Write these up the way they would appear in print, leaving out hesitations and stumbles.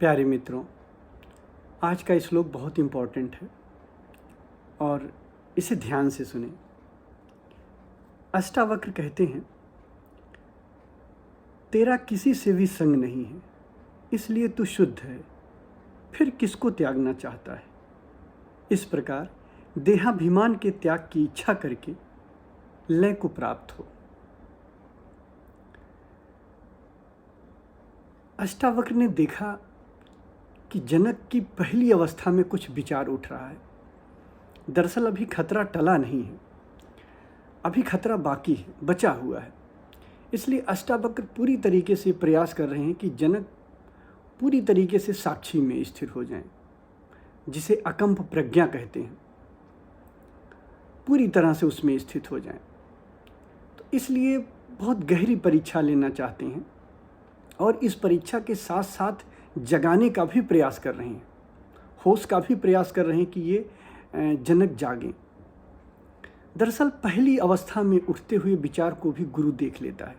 प्यारे मित्रों, आज का श्लोक बहुत इम्पोर्टेंट है और इसे ध्यान से सुने। अष्टावक्र कहते हैं, तेरा किसी से भी संग नहीं है, इसलिए तू शुद्ध है, फिर किसको त्यागना चाहता है। इस प्रकार देहाभिमान के त्याग की इच्छा करके लय को प्राप्त हो। अष्टावक्र ने देखा कि जनक की पहली अवस्था में कुछ विचार उठ रहा है। दरअसल अभी खतरा टला नहीं है, अभी खतरा बाकी है, बचा हुआ है। इसलिए अष्टावक्र पूरी तरीके से प्रयास कर रहे हैं कि जनक पूरी तरीके से साक्षी में स्थिर हो जाएं, जिसे अकंप प्रज्ञा कहते हैं, पूरी तरह से उसमें स्थित हो जाएं। तो इसलिए बहुत गहरी परीक्षा लेना चाहते हैं और इस परीक्षा के साथ साथ जगाने का भी प्रयास कर रहे हैं, होश का भी प्रयास कर रहे हैं कि ये जनक जागें। दरअसल पहली अवस्था में उठते हुए विचार को भी गुरु देख लेता है।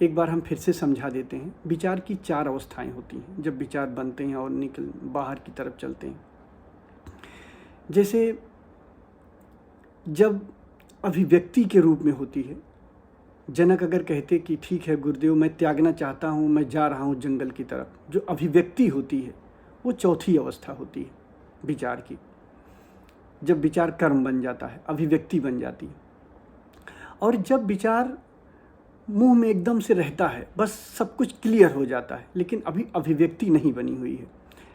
एक बार हम फिर से समझा देते हैं। विचार की 4 अवस्थाएं होती हैं जब विचार बनते हैं और बाहर की तरफ चलते हैं। जैसे जब अभिव्यक्ति के रूप में होती है, जनक अगर कहते कि ठीक है गुरुदेव, मैं त्यागना चाहता हूँ, मैं जा रहा हूँ जंगल की तरफ, जो अभिव्यक्ति होती है वो चौथी अवस्था होती है विचार की। जब विचार कर्म बन जाता है, अभिव्यक्ति बन जाती है। और जब विचार मुंह में एकदम से रहता है, बस सब कुछ क्लियर हो जाता है, लेकिन अभी अभिव्यक्ति नहीं बनी हुई है,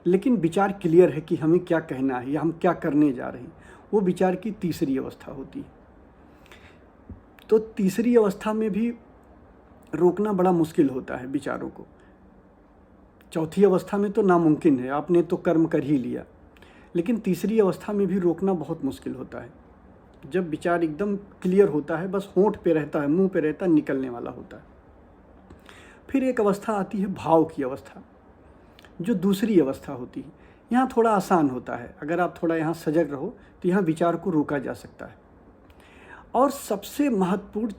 लेकिन विचार क्लियर है कि हमें क्या कहना है या हम क्या करने जा रहे हैं, वो विचार की तीसरी अवस्था होती है। तो तीसरी अवस्था में भी रोकना बड़ा मुश्किल होता है विचारों को। चौथी अवस्था में तो नामुमकिन है, आपने तो कर्म कर ही लिया, लेकिन तीसरी अवस्था में भी रोकना बहुत मुश्किल होता है। जब विचार एकदम क्लियर होता है, बस होंठ पे रहता है, मुंह पे रहता है, निकलने वाला होता है। फिर एक अवस्था आती है भाव की अवस्था, जो दूसरी अवस्था होती है। यहाँ थोड़ा आसान होता है, अगर आप थोड़ा यहाँ सजग रहो तो यहाँ विचार को रोका जा सकता है। और सबसे महत्वपूर्ण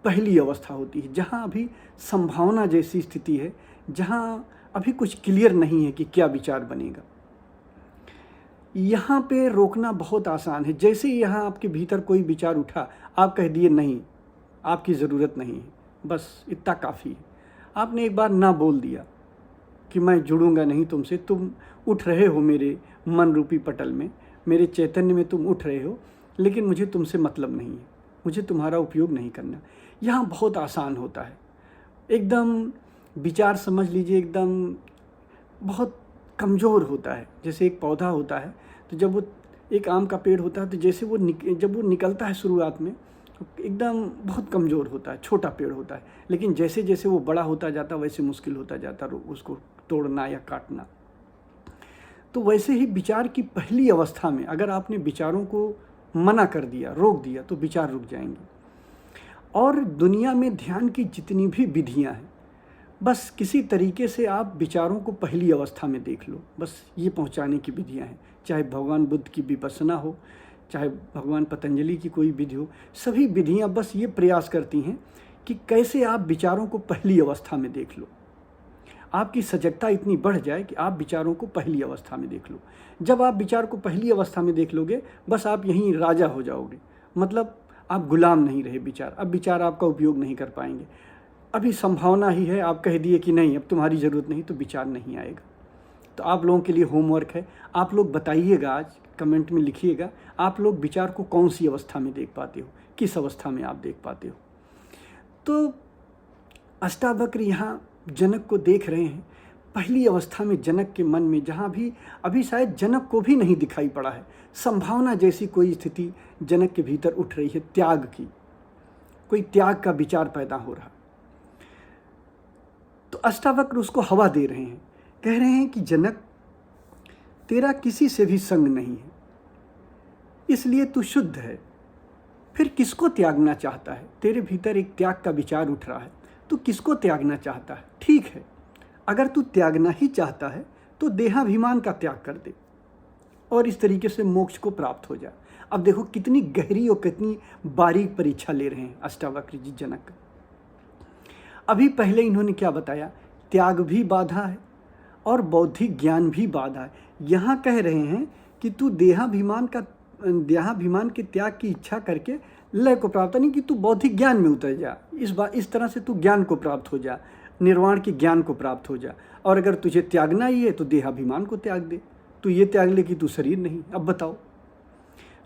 पहली अवस्था होती है, जहाँ अभी संभावना जैसी स्थिति है, जहाँ अभी कुछ क्लियर नहीं है कि क्या विचार बनेगा। यहाँ पे रोकना बहुत आसान है। जैसे ही यहाँ आपके भीतर कोई विचार उठा, आप कह दिए नहीं, आपकी ज़रूरत नहीं है, बस इतना काफ़ी है। आपने एक बार ना बोल दिया कि मैं जुड़ूंगा नहीं तुमसे, तुम उठ रहे हो मेरे मन रूपी पटल में, मेरे चैतन्य में तुम उठ रहे हो, लेकिन मुझे तुमसे मतलब नहीं है, मुझे तुम्हारा उपयोग नहीं करना। यहाँ बहुत आसान होता है, एकदम विचार समझ लीजिए एकदम बहुत कमज़ोर होता है। जैसे एक पौधा होता है, तो जब वो एक आम का पेड़ होता है, तो जैसे वो जब वो निकलता है शुरुआत में, तो एकदम बहुत कमज़ोर होता है, छोटा पेड़ होता है, लेकिन जैसे जैसे वो बड़ा होता जाता वैसे मुश्किल होता जाता उसको तोड़ना या काटना। तो वैसे ही विचार की पहली अवस्था में अगर आपने विचारों को मना कर दिया, रोक दिया, तो विचार रुक जाएंगे। और दुनिया में ध्यान की जितनी भी विधियां हैं, बस किसी तरीके से आप विचारों को पहली अवस्था में देख लो, बस ये पहुंचाने की विधियां हैं। चाहे भगवान बुद्ध की विपश्यना हो, चाहे भगवान पतंजलि की कोई विधि हो, सभी विधियां बस ये प्रयास करती हैं कि कैसे आप विचारों को पहली अवस्था में देख लो। आपकी सजगता इतनी बढ़ जाए कि आप विचारों को पहली अवस्था में देख लो। जब आप विचार को पहली अवस्था में देख लोगे, बस आप यहीं राजा हो जाओगे, मतलब आप गुलाम नहीं रहे विचार। अब विचार आपका उपयोग नहीं कर पाएंगे। अभी संभावना ही है, आप कह दिए कि नहीं अब तुम्हारी ज़रूरत नहीं, तो विचार नहीं आएगा। तो आप लोगों के लिए होमवर्क है, आप लोग बताइएगा, आज कमेंट में लिखिएगा, आप लोग विचार को कौन सी अवस्था में देख पाते हो, किस अवस्था में आप देख पाते हो। तो अष्टावक्र यहाँ जनक को देख रहे हैं पहली अवस्था में, जनक के मन में, जहाँ भी अभी शायद जनक को भी नहीं दिखाई पड़ा है, संभावना जैसी कोई स्थिति जनक के भीतर उठ रही है, त्याग की, कोई त्याग का विचार पैदा हो रहा। तो अष्टावक्र उसको हवा दे रहे हैं, कह रहे हैं कि जनक, तेरा किसी से भी संग नहीं है, इसलिए तू शुद्ध है, फिर किसको त्यागना चाहता है। तेरे भीतर एक त्याग का विचार उठ रहा है, तू किसको त्यागना चाहता है। ठीक है, अगर तू त्यागना ही चाहता है तो देहाभिमान का त्याग कर दे और इस तरीके से मोक्ष को प्राप्त हो जाए। अब देखो कितनी गहरी और कितनी बारीक परीक्षा ले रहे हैं अष्टावक्र जी जनक। अभी पहले इन्होंने क्या बताया, त्याग भी बाधा है और बौद्धिक ज्ञान भी बाधा है। यहाँ कह रहे हैं कि तू देहाभिमान के त्याग की इच्छा करके लय को प्राप्त, नहीं कि तू बौद्धिक ज्ञान में उतर जा। इस तरह से तू ज्ञान को प्राप्त हो जा, निर्वाण के ज्ञान को प्राप्त हो जा। और अगर तुझे त्यागना ही है तो देहाभिमान को त्याग दे। तू ये त्याग ले कि तू शरीर नहीं। अब बताओ,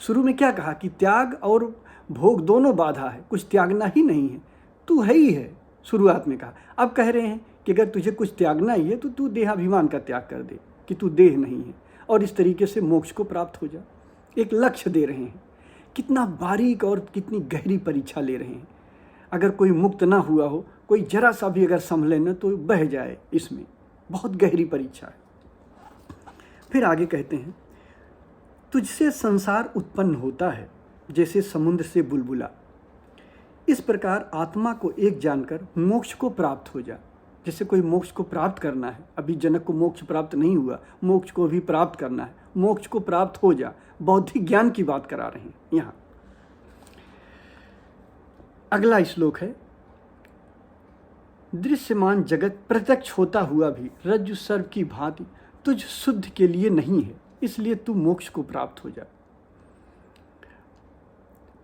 शुरू में क्या कहा कि त्याग और भोग दोनों बाधा है, कुछ त्यागना ही नहीं है, तू है ही है, शुरुआत में कहा। अब कह रहे हैं कि अगर तुझे कुछ त्यागना ही है तो तू देहाभिमान का त्याग कर दे कि तू देह नहीं है, और इस तरीके से मोक्ष को प्राप्त हो जा। एक लक्ष्य दे रहे हैं। कितना बारीक और कितनी गहरी परीक्षा ले रहे हैं। अगर कोई मुक्त ना हुआ हो, कोई जरा सा भी अगर संभले न तो बह जाए इसमें। बहुत गहरी परीक्षा है। फिर आगे कहते हैं, तुझसे संसार उत्पन्न होता है जैसे समुद्र से बुलबुला। इस प्रकार आत्मा को एक जानकर मोक्ष को प्राप्त हो जा। जैसे कोई मोक्ष को प्राप्त करना है, अभी जनक को मोक्ष प्राप्त नहीं हुआ, मोक्ष को भी प्राप्त करना है, मोक्ष को प्राप्त हो जा। बौद्धिक ज्ञान की बात करा रहे हैं यहाँ। अगला श्लोक है, दृश्यमान जगत प्रत्यक्ष होता हुआ भी रज्जु सर्प की भांति तुझ शुद्ध के लिए नहीं है, इसलिए तू मोक्ष को प्राप्त हो जा।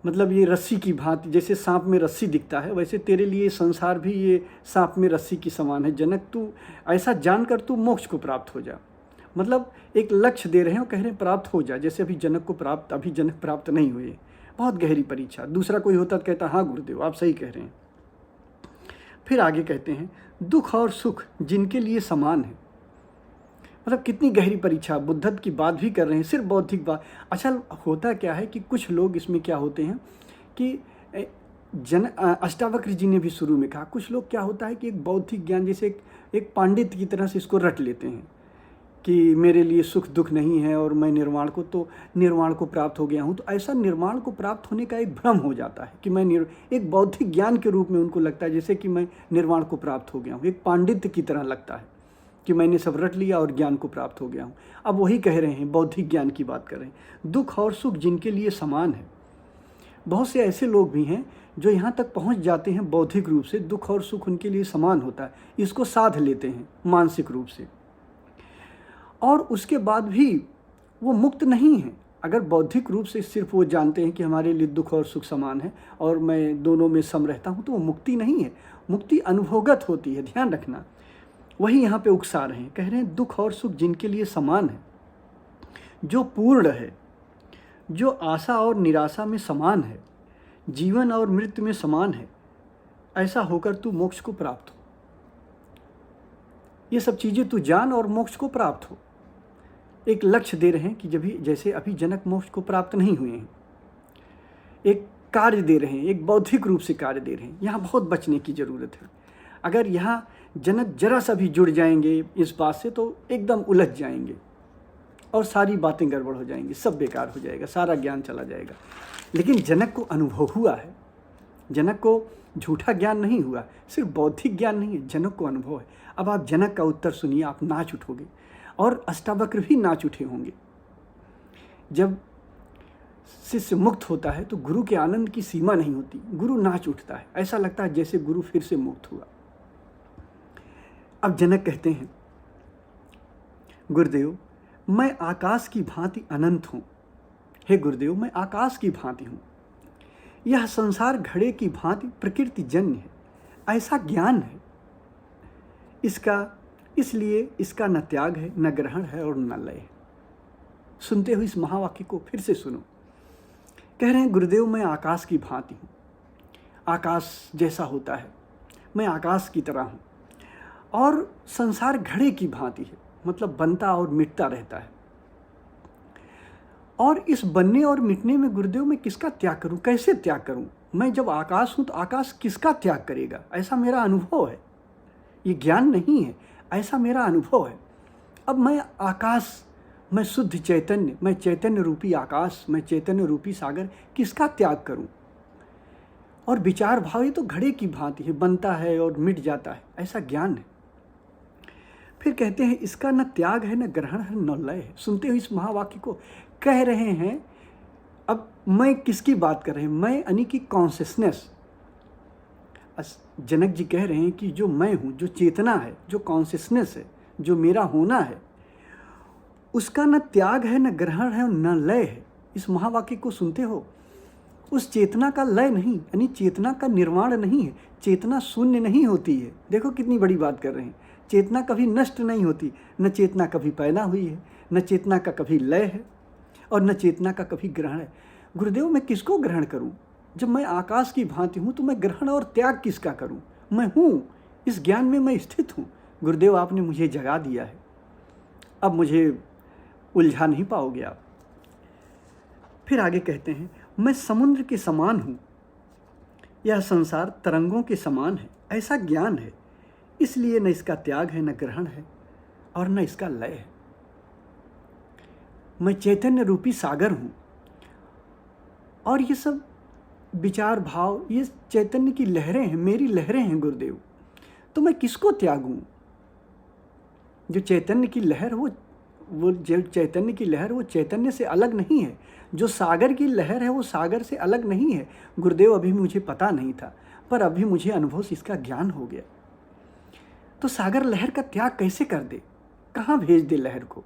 मतलब ये रस्सी की भांति, जैसे सांप में रस्सी दिखता है, वैसे तेरे लिए संसार भी ये सांप में रस्सी की समान है। जनक, तू ऐसा जानकर तू मोक्ष को प्राप्त हो जा। मतलब एक लक्ष्य दे रहे हैं और कह रहे हैं प्राप्त हो जा। जैसे अभी जनक प्राप्त नहीं हुए। बहुत गहरी परीक्षा। दूसरा कोई होता तो कहता हाँ गुरुदेव आप सही कह रहे हैं। फिर आगे कहते हैं, दुख और सुख जिनके लिए समान है। मतलब कितनी गहरी परीक्षा। बुद्धत्व की बात भी कर रहे हैं, सिर्फ बौद्धिक बात। अच्छा, होता क्या है कि कुछ लोग इसमें क्या होते हैं कि अष्टावक्र जी ने भी शुरू में कहा, कुछ लोग क्या होता है कि एक बौद्धिक ज्ञान जैसे एक पांडित की तरह से इसको रट लेते हैं कि मेरे लिए सुख दुख नहीं है और मैं निर्वाण को प्राप्त हो गया हूँ। तो ऐसा निर्वाण को प्राप्त होने का एक भ्रम हो जाता है कि मैं एक बौद्धिक ज्ञान के रूप में उनको लगता है जैसे कि मैं निर्वाण को प्राप्त हो गया हूँ। एक पांडित्य की तरह लगता है कि मैंने सब रट लिया और ज्ञान को प्राप्त हो गया हूँ। अब वही कह रहे हैं, बौद्धिक ज्ञान की बात कर रहे हैं। दुख और सुख जिनके लिए समान है। बहुत से ऐसे लोग भी हैं जो यहाँ तक पहुँच जाते हैं बौद्धिक रूप से, दुख और सुख उनके लिए समान होता है, इसको साध लेते हैं मानसिक रूप से, और उसके बाद भी वो मुक्त नहीं है। अगर बौद्धिक रूप से सिर्फ वो जानते हैं कि हमारे लिए दुख और सुख समान है और मैं दोनों में सम रहता हूँ, तो वो मुक्ति नहीं है। मुक्ति अनुभवगत होती है, ध्यान रखना। वही यहाँ पे उकसा रहे हैं, कह रहे हैं दुख और सुख जिनके लिए समान है, जो पूर्ण है, जो आशा और निराशा में समान है, जीवन और मृत्यु में समान है, ऐसा होकर तू मोक्ष को प्राप्त हो। ये सब चीज़ें तू जान और मोक्ष को प्राप्त हो। एक लक्ष्य दे रहे हैं कि जैसे अभी जनक मोक्ष को प्राप्त नहीं हुए हैं, एक कार्य दे रहे हैं, एक बौद्धिक रूप से कार्य दे रहे हैं। यहाँ बहुत बचने की ज़रूरत है। अगर यहाँ जनक जरा सा भी जुड़ जाएंगे इस बात से तो एकदम उलझ जाएंगे और सारी बातें गड़बड़ हो जाएंगी, सब बेकार हो जाएगा, सारा ज्ञान चला जाएगा। लेकिन जनक को अनुभव हुआ है, जनक को झूठा ज्ञान नहीं हुआ, सिर्फ बौद्धिक ज्ञान नहीं है, जनक को अनुभव है। अब आप जनक का उत्तर सुनिए, आप नाच उठोगे और अष्टावक्र भी नाच उठे होंगे। जब शिष्य मुक्त होता है तो गुरु के आनंद की सीमा नहीं होती, गुरु नाच उठता है, ऐसा लगता है जैसे गुरु फिर से मुक्त हुआ। अब जनक कहते हैं, गुरुदेव मैं आकाश की भांति अनंत हूँ। हे गुरुदेव, मैं आकाश की भांति हूँ। यह संसार घड़े की भांति प्रकृति जन्य है, ऐसा ज्ञान है इसलिए इसका न त्याग है, न ग्रहण है और न लय है। सुनते हो इस महावाक्य को, फिर से सुनो। कह रहे हैं गुरुदेव मैं आकाश की भांति हूँ, आकाश जैसा होता है, मैं आकाश की तरह हूँ। और संसार घड़े की भांति है, मतलब बनता और मिटता रहता है। और इस बनने और मिटने में गुरुदेव मैं किसका त्याग करूं, कैसे त्याग करूं? मैं जब आकाश हूं तो आकाश किसका त्याग करेगा? ऐसा मेरा अनुभव है, ये ज्ञान नहीं है, ऐसा मेरा अनुभव है। अब मैं आकाश, मैं शुद्ध चैतन्य, मैं चैतन्य रूपी आकाश, मैं चैतन्य रूपी सागर, किसका त्याग करूं? और विचार भाव ये तो घड़े की भांति है, बनता है और मिट जाता है, ऐसा ज्ञान है। फिर कहते हैं इसका न त्याग है, न ग्रहण है, न लय है। सुनते हो इस महावाक्य को, कह रहे हैं अब मैं किसकी बात कर रहे हैं? मैं यानी कि कॉन्शियसनेस। जनक जी कह रहे हैं कि जो मैं हूँ, जो चेतना है, जो कॉन्शियसनेस है, जो मेरा होना है, उसका न त्याग है, न ग्रहण है, न लय है। इस महावाक्य को सुनते हो, उस चेतना का लय नहीं, यानी चेतना का निर्माण नहीं है। चेतना शून्य नहीं होती है। देखो कितनी बड़ी बात कर रहे हैं। चेतना कभी नष्ट नहीं होती, न चेतना कभी पैदा हुई है, न चेतना का कभी लय है, और न चेतना का कभी ग्रहण है। गुरुदेव, मैं किसको ग्रहण करूं? जब मैं आकाश की भांति हूं तो मैं ग्रहण और त्याग किसका करूं? मैं हूं, इस ज्ञान में मैं स्थित हूं। गुरुदेव, आपने मुझे जगा दिया है, अब मुझे उलझा नहीं पाओगे आप। फिर आगे कहते हैं, मैं समुद्र के समान हूं, यह संसार तरंगों के समान है। ऐसा ज्ञान है, इसलिए न इसका त्याग है, न ग्रहण है, और न इसका लय है। मैं चैतन्य रूपी सागर हूं, और ये सब विचार भाव, ये चैतन्य की लहरें हैं, मेरी लहरें हैं गुरुदेव। तो मैं किसको त्यागूं? जो चैतन्य की लहर, वो जो चैतन्य की लहर, वो चैतन्य से अलग नहीं है। जो सागर की लहर है, वो सागर से अलग नहीं है। गुरुदेव, अभी मुझे पता नहीं था, पर अभी मुझे अनुभव से इसका ज्ञान हो गया। तो सागर लहर का त्याग कैसे कर दे? कहाँ भेज दे लहर को?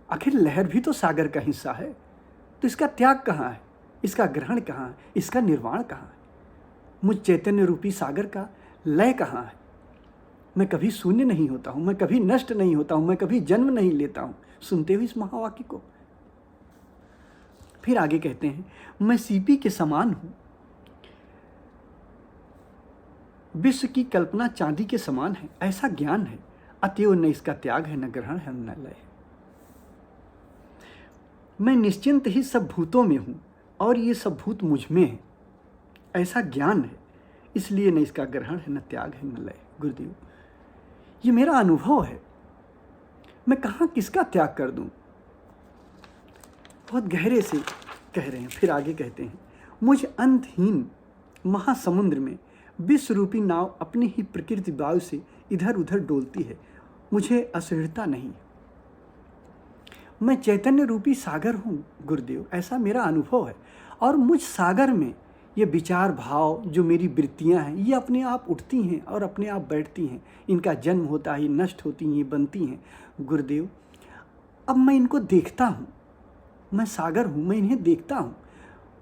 आखिर लहर भी तो सागर का हिस्सा है। तो इसका त्याग कहाँ है? इसका ग्रहण कहाँ है? इसका निर्वाण कहाँ है? मुझ चैतन्य रूपी सागर का लय कहाँ है? मैं कभी शून्य नहीं होता हूं, मैं कभी नष्ट नहीं होता हूं, मैं कभी जन्म नहीं लेता हूं। सुनते हो इस महावाक्य को? फिर आगे कहते हैं, मैं सीपी के समान हूं, विश्व की कल्पना चांदी के समान है। ऐसा ज्ञान है, अतएव न इसका त्याग है, न ग्रहण है, न लय है। मैं निश्चिंत ही सब भूतों में हूं, और ये सब भूत मुझ में है। ऐसा ज्ञान है, इसलिए न इसका ग्रहण है, न त्याग है, न लय। गुरुदेव, ये मेरा अनुभव है, मैं कहाँ किसका त्याग कर दूं? बहुत गहरे से कह रहे हैं। फिर आगे कहते हैं, मुझ अंतहीन महासमुद्र में विश्व रूपी नाव अपनी ही प्रकृति वायु से इधर उधर डोलती है, मुझे असह्यता नहीं। मैं चैतन्य रूपी सागर हूँ गुरुदेव, ऐसा मेरा अनुभव है। और मुझ सागर में ये विचार भाव, जो मेरी वृत्तियाँ हैं, ये अपने आप उठती हैं और अपने आप बैठती हैं। इनका जन्म होता है, नष्ट होती हैं, बनती हैं। गुरुदेव, अब मैं इनको देखता हूँ, मैं सागर हूँ, मैं इन्हें देखता हूँ।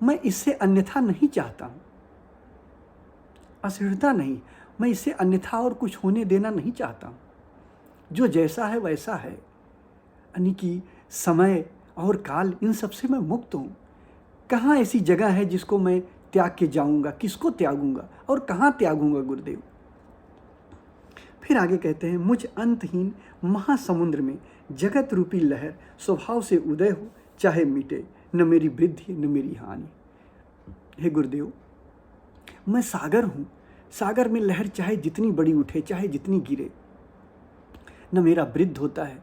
मैं इससे अन्यथा नहीं चाहता हूँ, असह्यता नहीं। मैं इससे अन्यथा और कुछ होने देना नहीं चाहता हूँ। जो जैसा है वैसा है, यानी कि समय और काल, इन सब से मैं मुक्त हूँ। कहाँ ऐसी जगह है जिसको मैं त्याग के जाऊँगा? किसको त्यागूंगा और कहाँ त्यागूंगा गुरुदेव? फिर आगे कहते हैं, मुझ अंतहीन महासमुद्र में जगत रूपी लहर स्वभाव से उदय हो, चाहे मिटे, न मेरी वृद्धि न मेरी हानि। हे गुरुदेव, मैं सागर हूँ, सागर में लहर चाहे जितनी बड़ी उठे, चाहे जितनी गिरे, न मेरा वृद्ध होता है,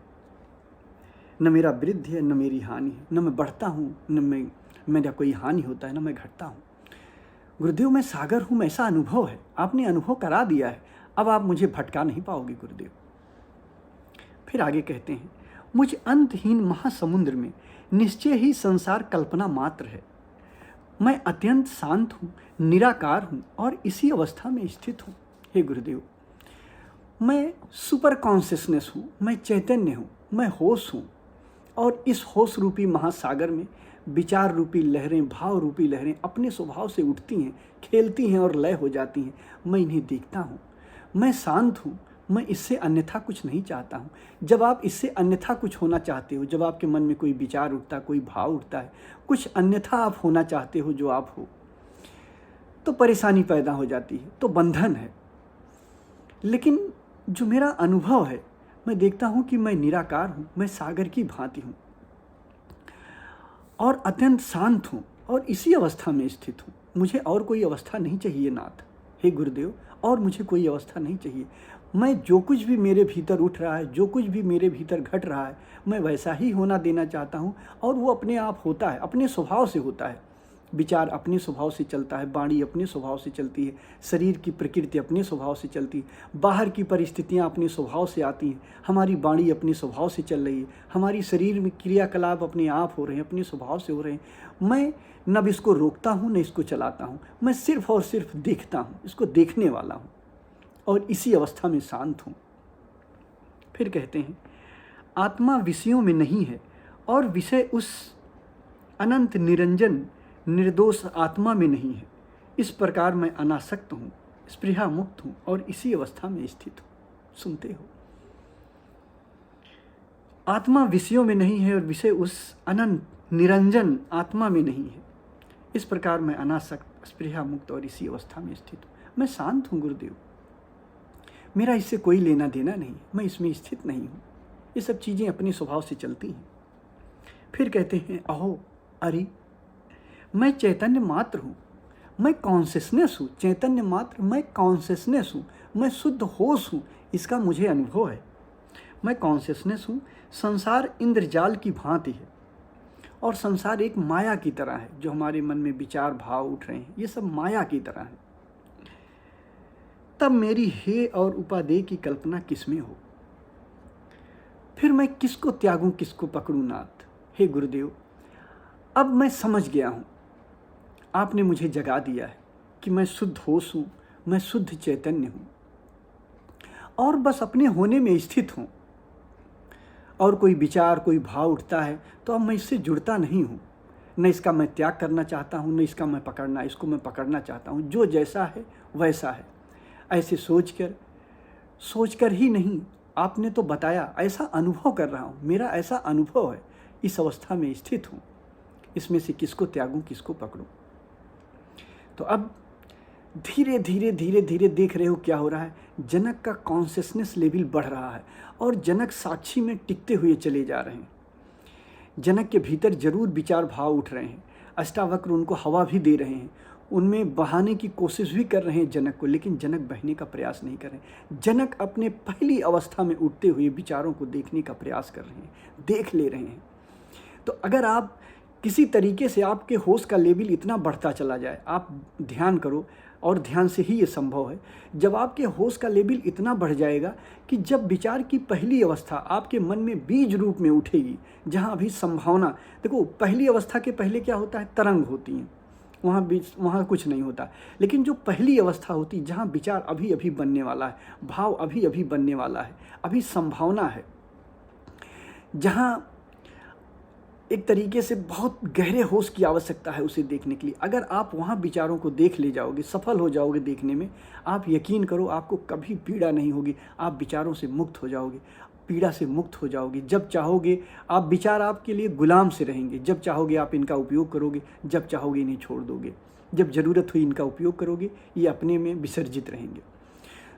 न मेरा वृद्धि है, न मेरी हानि है। न मैं बढ़ता हूँ, न मेरा कोई हानि होता है, न मैं घटता हूँ। गुरुदेव, मैं सागर हूँ, ऐसा अनुभव है, आपने अनुभव करा दिया है, अब आप मुझे भटका नहीं पाओगे गुरुदेव। फिर आगे कहते हैं, मुझ अंतहीन महासमुद्र में निश्चय ही संसार कल्पना मात्र है। मैं अत्यंत शांत हूँ, निराकार हूँ, और इसी अवस्था में स्थित हूँ। हे गुरुदेव, मैं सुपर कॉन्शियसनेस हूँ, मैं चैतन्य हूँ, मैं होश हूँ, और इस होश रूपी महासागर में विचार रूपी लहरें, भाव रूपी लहरें अपने स्वभाव से उठती हैं, खेलती हैं और लय हो जाती हैं। मैं इन्हें देखता हूँ, मैं शांत हूँ, मैं इससे अन्यथा कुछ नहीं चाहता हूँ। जब आप इससे अन्यथा कुछ होना चाहते हो, जब आपके मन में कोई विचार उठता है, कोई भाव उठता है, कुछ अन्यथा आप होना चाहते हो जो आप हो, तो परेशानी पैदा हो जाती है, तो बंधन है। लेकिन जो मेरा अनुभव है, मैं देखता हूँ कि मैं निराकार हूँ, मैं सागर की भांति हूँ, और अत्यंत शांत हूँ, और इसी अवस्था में स्थित हूँ। मुझे और कोई अवस्था नहीं चाहिए नाथ। हे गुरुदेव, और मुझे कोई अवस्था नहीं चाहिए। मैं जो कुछ भी मेरे भीतर उठ रहा है, जो कुछ भी मेरे भीतर घट रहा है, मैं वैसा ही होना देना चाहता हूँ, और वो अपने आप होता है, अपने स्वभाव से होता है। विचार अपने स्वभाव से चलता है, वाणी अपने स्वभाव से चलती है, शरीर की प्रकृति अपने स्वभाव से चलती है, बाहर की परिस्थितियाँ अपने स्वभाव से आती हैं, हमारी वाणी अपने स्वभाव से चल रही है, हमारी शरीर में क्रियाकलाप अपने आप हो रहे हैं, अपने स्वभाव से हो रहे हैं। मैं न इसको रोकता हूँ, न इसको चलाता हूँ, मैं सिर्फ और सिर्फ देखता हूँ, इसको देखने वाला हूँ। और इसी अवस्था में शांत हूँ। फिर कहते हैं, आत्मा विषयों में नहीं है और विषय उस अनंत निरंजन निर्दोष आत्मा में नहीं है। इस प्रकार मैं अनासक्त हूँ, स्पृहा मुक्त हूँ और इसी अवस्था में स्थित हूँ। सुनते हो, आत्मा विषयों में नहीं है और विषय उस अनंत निरंजन आत्मा में नहीं है। इस प्रकार मैं अनासक्त, स्पृहा मुक्त और इसी अवस्था में स्थित हूँ। मैं शांत हूँ गुरुदेव, मेरा इससे कोई लेना देना नहीं, मैं इसमें स्थित नहीं हूँ। ये सब चीज़ें अपने स्वभाव से चलती हैं। फिर कहते हैं, अहो अरे मैं चैतन्य मात्र हूँ, मैं कॉन्शियसनेस हूँ, चैतन्य मात्र, मैं कॉन्शियसनेस हूँ, मैं शुद्ध होश हूँ, इसका मुझे अनुभव है। मैं कॉन्शियसनेस हूँ। संसार इंद्रजाल की भांति है और संसार एक माया की तरह है। जो हमारे मन में विचार भाव उठ रहे हैं, ये सब माया की तरह है। तब मेरी हे और उपादेय की कल्पना किसमें हो? फिर मैं किसको त्यागूं, किसको पकड़ूं नाथ? हे गुरुदेव, अब मैं समझ गया हूँ, आपने मुझे जगा दिया है कि मैं शुद्ध होश हूँ, मैं शुद्ध चैतन्य हूँ और बस अपने होने में स्थित हूँ। और कोई विचार, कोई भाव उठता है तो अब मैं इससे जुड़ता नहीं हूँ। न इसका मैं त्याग करना चाहता हूँ, न इसका मैं पकड़ना, इसको मैं पकड़ना चाहता हूँ। जो जैसा है वैसा है। ऐसे सोचकर ही नहीं, आपने तो बताया, ऐसा अनुभव कर रहा हूँ, मेरा ऐसा अनुभव है, इस अवस्था में स्थित हूँ। इसमें से किसको त्यागूं, किसको पकड़ूं? तो अब धीरे धीरे धीरे धीरे देख रहे हो क्या हो रहा है। जनक का कॉन्शियसनेस लेवल बढ़ रहा है और जनक साक्षी में टिकते हुए चले जा रहे हैं। जनक के भीतर जरूर विचार भाव उठ रहे हैं। अष्टावक्र उनको हवा भी दे रहे हैं, उनमें बहाने की कोशिश भी कर रहे हैं जनक को, लेकिन जनक बहने का प्रयास नहीं कर रहे। जनक अपने पहली अवस्था में उठते हुए विचारों को देखने का प्रयास कर रहे हैं, देख ले रहे हैं। तो अगर आप किसी तरीके से आपके होश का लेवल इतना बढ़ता चला जाए, आप ध्यान करो और ध्यान से ही ये संभव है। जब आपके होश का लेवल इतना बढ़ जाएगा कि जब विचार की पहली अवस्था आपके मन में बीज रूप में उठेगी, जहाँ अभी संभावना, देखो पहली अवस्था के पहले क्या होता है, तरंग होती हैं, वहाँ कुछ नहीं होता। लेकिन जो पहली अवस्था होती है, जहाँ विचार अभी अभी बनने वाला है, भाव अभी अभी बनने वाला है, अभी संभावना है, जहाँ एक तरीके से बहुत गहरे होश की आवश्यकता है उसे देखने के लिए, अगर आप वहाँ विचारों को देख ले जाओगे, सफल हो जाओगे देखने में, आप यकीन करो आपको कभी पीड़ा नहीं होगी। आप विचारों से मुक्त हो जाओगे, पीड़ा से मुक्त हो जाओगे। जब चाहोगे आप, विचार आपके लिए गुलाम से रहेंगे। जब चाहोगे आप इनका उपयोग करोगे, जब चाहोगे इन्हें छोड़ दोगे। जब ज़रूरत हुई इनका उपयोग करोगे, ये अपने में विसर्जित रहेंगे।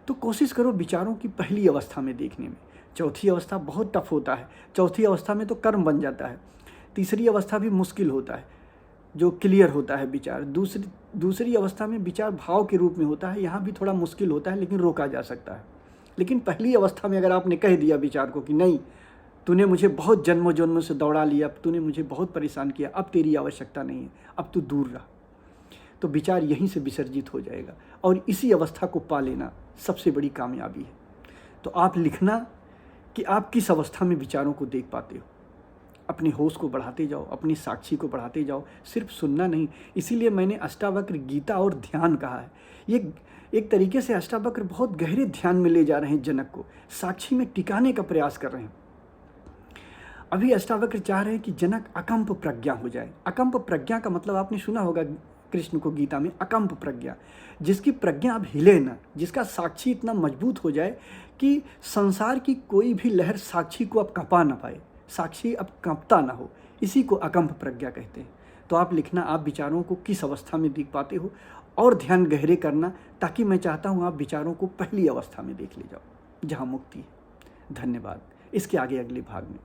तो कोशिश करो विचारों की पहली अवस्था में देखने में। चौथी अवस्था बहुत टफ होता है, चौथी अवस्था में तो कर्म बन जाता है। तीसरी अवस्था भी मुश्किल होता है, जो क्लियर होता है विचार। दूसरी अवस्था में विचार भाव के रूप में होता है, यहाँ भी थोड़ा मुश्किल होता है, लेकिन रोका जा सकता है। लेकिन पहली अवस्था में अगर आपने कह दिया विचार को कि नहीं, तूने मुझे बहुत जन्मों जन्मों से दौड़ा लिया, तूने मुझे बहुत परेशान किया, अब तेरी आवश्यकता नहीं है, अब तू दूर रहा, तो विचार यहीं से विसर्जित हो जाएगा। और इसी अवस्था को पा लेना सबसे बड़ी कामयाबी है। तो आप लिखना कि आप किस अवस्था में विचारों को देख पाते हो। अपने होश को बढ़ाते जाओ, अपनी साक्षी को बढ़ाते जाओ, सिर्फ सुनना नहीं। इसीलिए मैंने अष्टावक्र, गीता और ध्यान कहा है। ये एक तरीके से अष्टावक्र बहुत गहरे ध्यान में ले जा रहे हैं जनक को, साक्षी में टिकाने का प्रयास कर रहे हैं। अभी अष्टावक्र चाह रहे हैं कि जनक अकंप प्रज्ञा हो जाए। अकंप प्रज्ञा का मतलब आपने सुना होगा कृष्ण को गीता में, अकंप प्रज्ञा, जिसकी प्रज्ञा अब हिले ना, जिसका साक्षी इतना मजबूत हो जाए कि संसार की कोई भी लहर साक्षी को अब कंपा ना पाए, साक्षी अब कांपता ना हो। इसी को अकंप प्रज्ञा कहते हैं। तो आप लिखना आप विचारों को किस अवस्था में देख पाते हो और ध्यान गहरे करना, ताकि मैं चाहता हूँ आप विचारों को पहली अवस्था में देख ले जाओ जहाँ मुक्ति है। धन्यवाद। इसके आगे अगले भाग में